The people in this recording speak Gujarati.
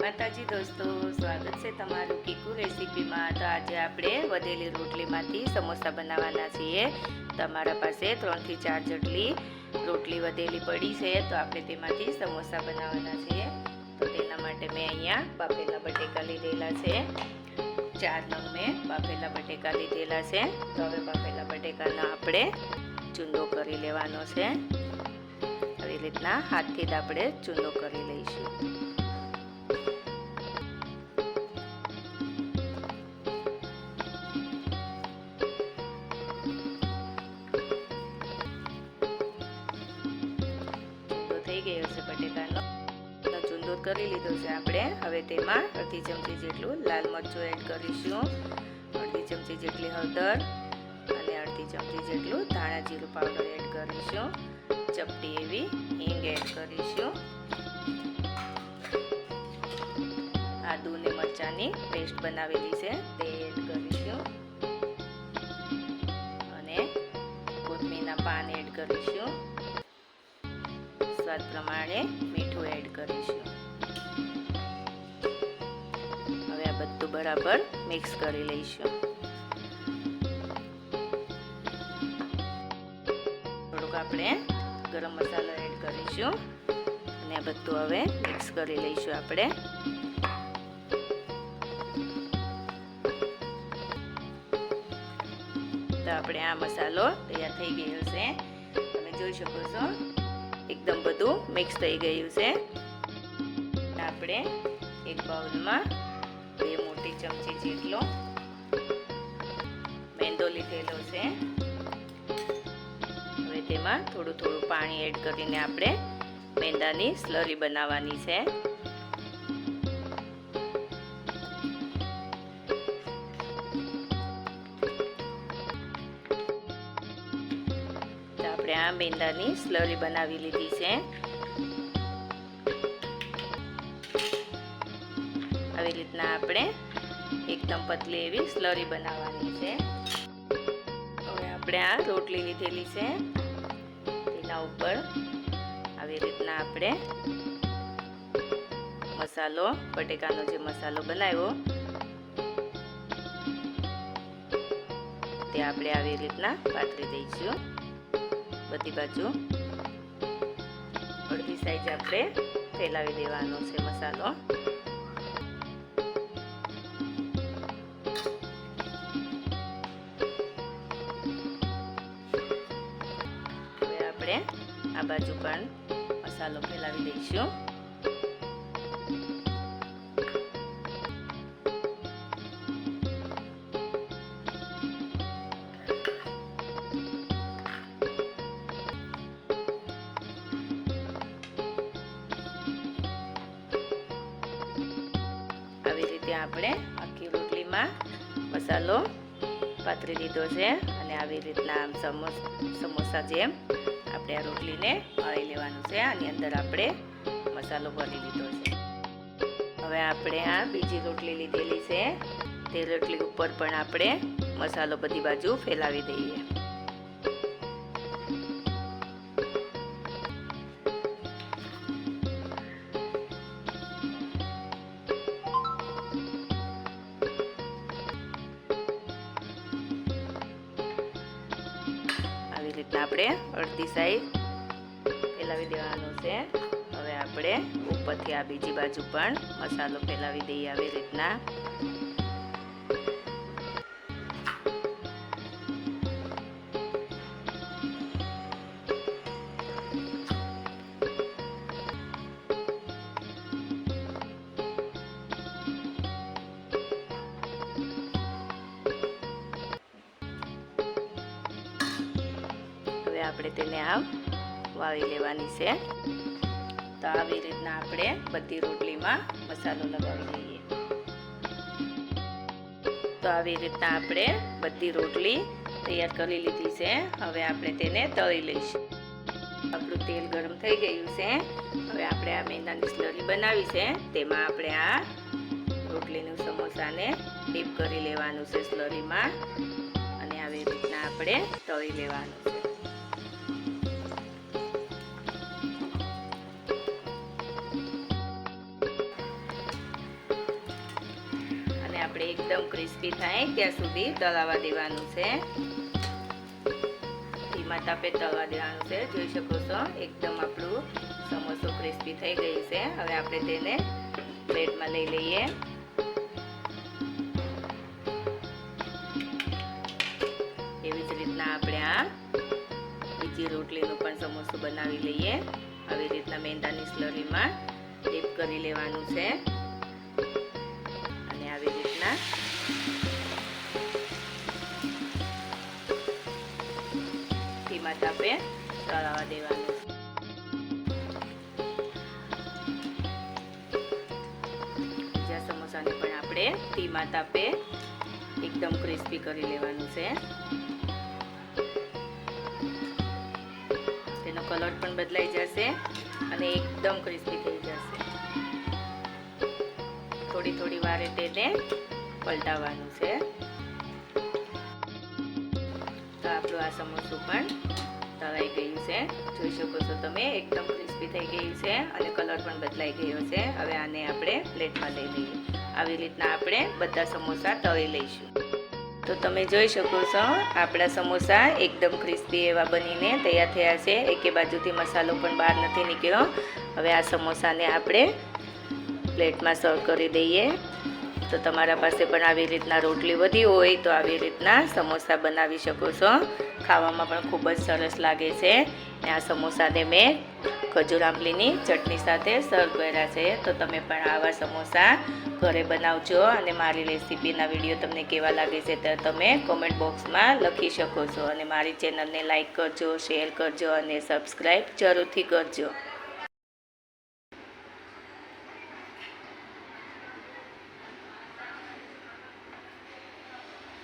માતાજી દોસ્તો, સ્વાગત છે તમારું કીકુ રેસીપીમાં। તો આજે આપણે વધેલી રોટલીમાંથી સમોસા બનાવવાના છીએ। તમારા પાસે 3 થી 4 જેટલી રોટલી વધેલી પડી છે, તો આપણે તેમાંથી સમોસા બનાવવાના છીએ। તો તેના માટે મેં અહીંયા બાફેલા બટેકા લીધેલા છે। 4 નંગ મેં બાફેલા બટેકા લીધેલા છે। તો હવે બાફેલા બટેકાનો આપણે ચૂંદો કરી લેવાનો છે। આવી રીતના હાથથી જ આપણે ચૂંદો કરી લઈશું। થઈ ગયો છે બટેકાનો ચૂંદો કરી લીધો છે આપણે। હવે તેમાં અડધી ચમચી જેટલું લાલ મરચું એડ કરીશું, અડધી ચમચી જેટલી હળદર અને અડધી ચમચી જેટલું ધાણા જીરું પાવડર એડ કરીશું। ચપટી એવી હિંગ એડ કરીશું। આદુ અને મરચાંની પેસ્ટ બનાવેલી છે તે એડ કરીશું અને કોથમીરના પાન એડ કરીશું। સ્વાદ પ્રમાણે મીઠું એડ કરીશું। હવે આ બધું બરાબર મિક્સ કરી લઈશું। થોડુંક આપણે ગરમ મસાલો એડ કરીશું અને આ બધું હવે મિક્સ કરી લઈશું આપણે। તો આપણે આ મસાલો તૈયાર થઈ ગયો છે, તમે જોઈ શકો છો એકદમ બધું મિક્સ થઈ ગયું છે। આપણે એક બાઉલમાં 2 મોટી ચમચી જેટલો મેંદો લીધેલો છે। હવે તેમાં થોડું થોડું પાણી એડ કરીને આપણે મેંદાની સ્લરી બનાવવાની છે। આપણે આ મેંદાની સ્લરી બનાવી લીધી છે। આવી રીતના આપણે એકદમ પતલી એવી સ્લરી બનાવવાની છે। હવે આપણે આ રોટલી લીધેલી છે, તેના ઉપર આવી રીતના આપણે મસાલો, બટેકાનો જે મસાલો બનાવ્યો તે આપણે આવી રીતના પાથરી દઈશું બધી બાજુ। અડધી સાઈઝ આપણે ફેલાવી દેવાનો છે મસાલો। હવે આપણે આ બાજુ પણ મસાલો ફેલાવી દઈશું। આવી રીતે આપણે આખી રોટલીમાં મસાલો પાથરી દીધો છે અને આવી રીતના આમ સમોસા જેમ આપણે આ રોટલીને વાળી લેવાનું છે। આની અંદર આપણે મસાલો ભરી લીધો છે। હવે આપણે આ બીજી રોટલી લીધેલી છે, તે રોટલી ઉપર પણ આપણે મસાલો બધી બાજુ ફેલાવી દઈએ। આવી રીતના આપણે અડધી સાઈડ ફેલાવી દેવાનું છે। હવે આપણે ઉપરથી આ બીજી બાજુ પણ મસાલો ફેલાવી દઈએ આવી રીતના। હવે આપણે તેને આમ વાળી લેવાની છે। તો આવી રીતના આપણે બધી રોટલીમાં મસાલો લગાવી દઈએ। તો આવી રીતના આપણે બધી રોટલી તૈયાર કરી લીધી છે। હવે આપણે તેને તળી લઈશું। આપણું તેલ ગરમ થઈ ગયું છે। હવે આપણે આ મેંદાની સ્લરી બનાવી છે, તેમાં આપણે આ રોટલીનું સમોસાને ડીપ કરી લેવાનું છે સ્લરીમાં અને આવી રીતના આપણે તળી લેવાનું છે। આપણે એકદમ ક્રિસ્પી થાય ત્યાં સુધી તળાવા દેવાનું છે. ધીમા તાપે તળવા દેવાનું છે. જોઈ શકો છો એકદમ આપણું સમોસું ક્રિસ્પી થઈ ગયું છે. હવે આપણે તેને પ્લેટમાં લઈ લઈએ. એવી જ રીતના આપણે આ બીજી રોટલીનું પણ સમોસું બનાવી લઈએ. આવી રીતના મેંદાની સ્લરીમાં ડીપ કરી લેવાનું છે અને આવી રીતના ધીમા તાપે તળાવા દેવાનું. બીજા સમોસાને પણ આપણે ધીમા તાપે એકદમ ક્રિસ્પી કરી લેવાનું છે. તેનો કલર પણ બદલાઈ જશે અને એકદમ ક્રિસ્પી થઈ જશે. થોડી થોડી વારે તેને પલટાવવાનું છે. તો આપણું આ સમોસું પણ તળાઈ ગયું છે. જોઈ શકો છો તમે એકદમ ક્રિસ્પી થઈ ગયું છે અને કલર પણ બદલાઈ ગયો છે. હવે આને આપણે પ્લેટમાં લઈ લઈએ. આવી રીતના આપણે બધા સમોસા તળી લઈશું. તો તમે જોઈ શકો છો આપણા સમોસા એકદમ ક્રિસ્પી એવા બનીને તૈયાર થયા છે. એકે બાજુથી મસાલો પણ બહાર નથી નીકળ્યો. હવે આ સમોસાને આપણે પ્લેટમાં સર્વ કરી દઈએ. તો તમારા પાસે પણ આવી રીતના રોટલી વધી હોય તો આવી રીતના સમોસા બનાવી શકો છો. ખાવામાં પણ ખૂબ જ સરસ લાગે છે. અને આ સમોસાને મેં ખજૂર આંબલીની ચટણી સાથે સર્વ કર્યા છે. તો તમે પણ આવા સમોસા ઘરે બનાવજો અને મારી રેસીપીના વિડીયો તમને કેવા લાગે છે તે તમે કોમેન્ટ બોક્સમાં લખી શકો છો. અને મારી ચેનલને લાઈક કરજો, શેર કરજો અને સબસ્ક્રાઈબ જરૂરથી કરજો.